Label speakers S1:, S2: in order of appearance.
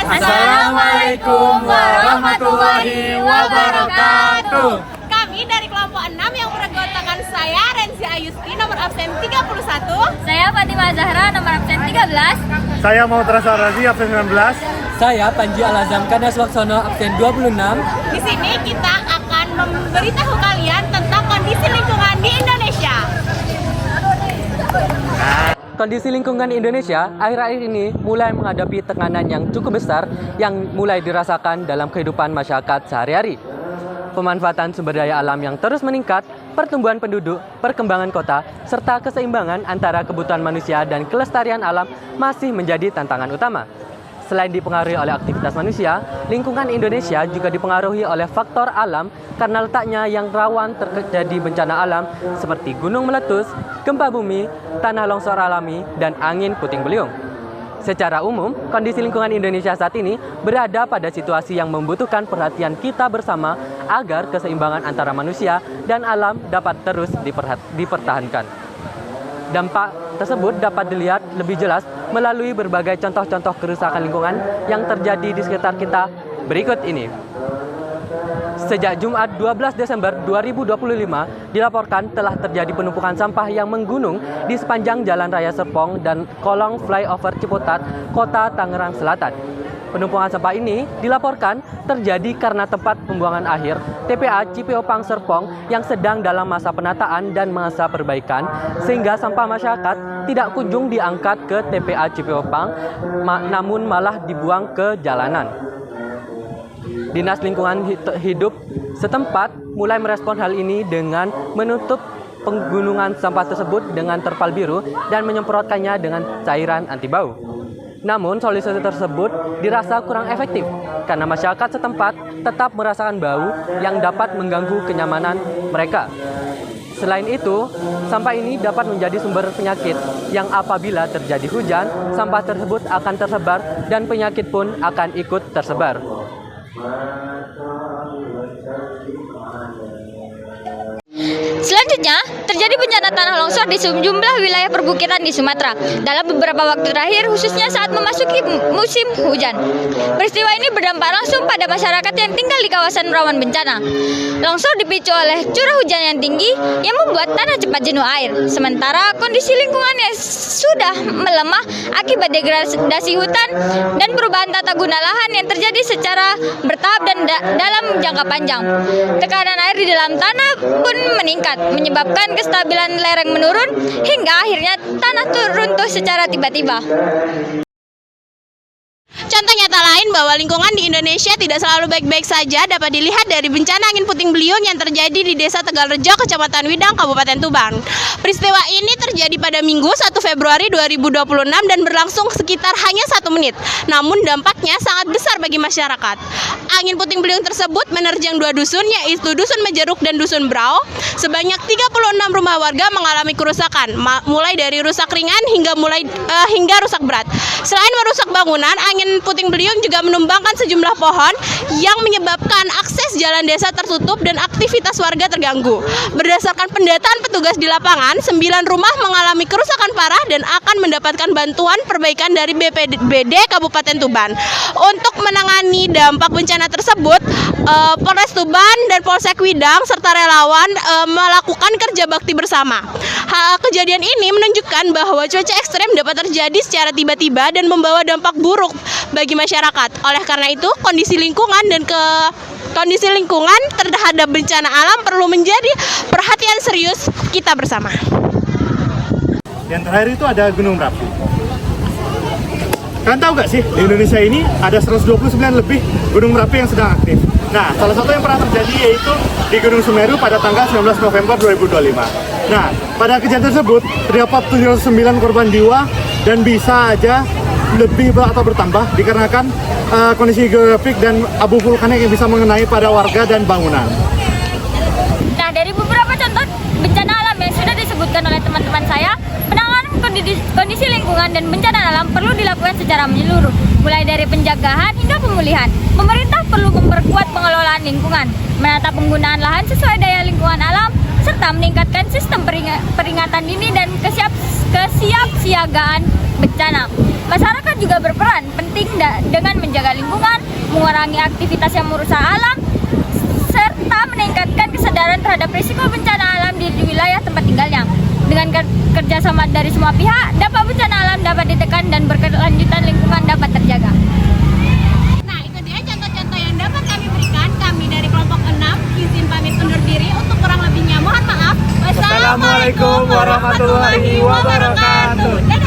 S1: Assalamualaikum warahmatullahi wabarakatuh.
S2: Kami dari kelompok 6 yang beranggotakan saya Renzi Ayusti nomor absen 31.
S3: Saya Fatimah Zahra nomor absen 13.
S1: Saya Mautra Razi absen 19.
S4: Saya Panji Al-Azam Kanas Waksono absen 26.
S2: Di sini kita akan memberitahu kalian tentang kondisi lingkungan di Indonesia.
S4: Kondisi lingkungan Indonesia akhir-akhir ini mulai menghadapi tekanan yang cukup besar yang mulai dirasakan dalam kehidupan masyarakat sehari-hari. Pemanfaatan sumber daya alam yang terus meningkat, pertumbuhan penduduk, perkembangan kota, serta keseimbangan antara kebutuhan manusia dan kelestarian alam masih menjadi tantangan utama. Selain dipengaruhi oleh aktivitas manusia, lingkungan Indonesia juga dipengaruhi oleh faktor alam karena letaknya yang rawan terjadi bencana alam seperti gunung meletus, gempa bumi, tanah longsor alami, dan angin puting beliung. Secara umum, kondisi lingkungan Indonesia saat ini berada pada situasi yang membutuhkan perhatian kita bersama agar keseimbangan antara manusia dan alam dapat terus dipertahankan. Dampak tersebut dapat dilihat lebih jelas melalui berbagai contoh-contoh kerusakan lingkungan yang terjadi di sekitar kita berikut ini. Sejak Jumat 12 Desember 2025 dilaporkan telah terjadi penumpukan sampah yang menggunung di sepanjang Jalan Raya Serpong dan kolong flyover Ciputat, Kota Tangerang Selatan. Penumpukan sampah ini dilaporkan terjadi karena tempat pembuangan akhir TPA Cipeopang Serpong yang sedang dalam masa penataan dan masa perbaikan, sehingga sampah masyarakat tidak kunjung diangkat ke TPA Cipeopang, namun malah dibuang ke jalanan. Dinas Lingkungan Hidup setempat mulai merespon hal ini dengan menutup penggunungan sampah tersebut dengan terpal biru dan menyemprotkannya dengan cairan anti bau. Namun solusi tersebut dirasa kurang efektif karena masyarakat setempat tetap merasakan bau yang dapat mengganggu kenyamanan mereka. Selain itu, sampah ini dapat menjadi sumber penyakit yang apabila terjadi hujan, sampah tersebut akan tersebar dan penyakit pun akan ikut tersebar.
S3: Selanjutnya, terjadi bencana tanah longsor di sejumlah wilayah perbukitan di Sumatera dalam beberapa waktu terakhir, khususnya saat memasuki musim hujan. Peristiwa ini berdampak langsung pada masyarakat yang tinggal di kawasan rawan bencana. Longsor dipicu oleh curah hujan yang tinggi yang membuat tanah cepat jenuh air. Sementara kondisi lingkungan yang sudah melemah akibat degradasi hutan dan perubahan tata guna lahan yang terjadi secara bertahap dan dalam jangka panjang. Tekanan air di dalam tanah pun meningkat, menyebabkan kestabilan lereng menurun hingga akhirnya tanah runtuh secara tiba-tiba.
S2: Contoh nyata lain bahwa lingkungan di Indonesia tidak selalu baik-baik saja dapat dilihat dari bencana angin puting beliung yang terjadi di Desa Tegalrejo, Kecamatan Widang, Kabupaten Tuban. Peristiwa ini terjadi pada Minggu 1 Februari 2026 dan berlangsung sekitar hanya 1 menit. Namun dampaknya sangat besar bagi masyarakat. Angin puting beliung tersebut menerjang 2 dusun, yaitu Dusun Mejeruk dan Dusun Brau. Sebanyak 36 rumah warga mengalami kerusakan, mulai dari rusak ringan hingga rusak berat. Selain merusak bangunan, angin puting beliung juga menumbangkan sejumlah pohon yang menyebabkan akses jalan desa tertutup dan aktivitas warga terganggu. Berdasarkan pendataan petugas di lapangan, 9 rumah mengalami kerusakan parah dan akan mendapatkan bantuan perbaikan dari BPBD Kabupaten Tuban. Untuk menangani dampak bencana tersebut, Polres Tuban dan Polsek Widang serta relawan melakukan kerja bakti bersama. Kejadian ini menunjukkan bahwa cuaca ekstrem dapat terjadi secara tiba-tiba dan membawa dampak buruk bagi masyarakat. Oleh karena itu, kondisi lingkungan terhadap bencana alam perlu menjadi perhatian serius kita bersama.
S1: Yang terakhir itu ada Gunung Merapi. Kalian tahu nggak sih, di Indonesia ini ada 129 lebih Gunung Merapi yang sedang aktif. Nah, salah satu yang pernah terjadi yaitu di Gunung Semeru pada tanggal 19 November 2025. Nah, pada kejadian tersebut terdapat 79 korban jiwa dan bisa aja lebih atau bertambah dikarenakan kondisi geografik dan abu vulkanik yang bisa mengenai pada warga dan bangunan.
S3: Nah, dari beberapa contoh bencana alam yang sudah disebutkan oleh teman-teman saya, penanganan kondisi lingkungan dan bencana alam perlu dilakukan secara menyeluruh, mulai dari penjagaan hingga pemulihan. Pemerintah perlu memperkuat pengelolaan lingkungan, menata penggunaan lahan sesuai daya lingkungan alam, serta meningkatkan sistem peringatan dini dan kesiapsiagaan bencana. Masyarakat juga berperan penting dengan menjaga lingkungan, mengurangi aktivitas yang merusak alam, serta meningkatkan kesadaran terhadap risiko bencana alam di wilayah tempat tinggalnya. Dengan kerjasama dari semua pihak, dampak bencana alam dapat ditekan dan berkelanjutan lingkungan dapat terjaga.
S2: Nah, itu dia contoh-contoh yang dapat kami berikan. Kami dari kelompok 6 izin pamit undur diri. Untuk kurang lebihnya mohon maaf. Wassalamualaikum warahmatullahi wabarakatuh.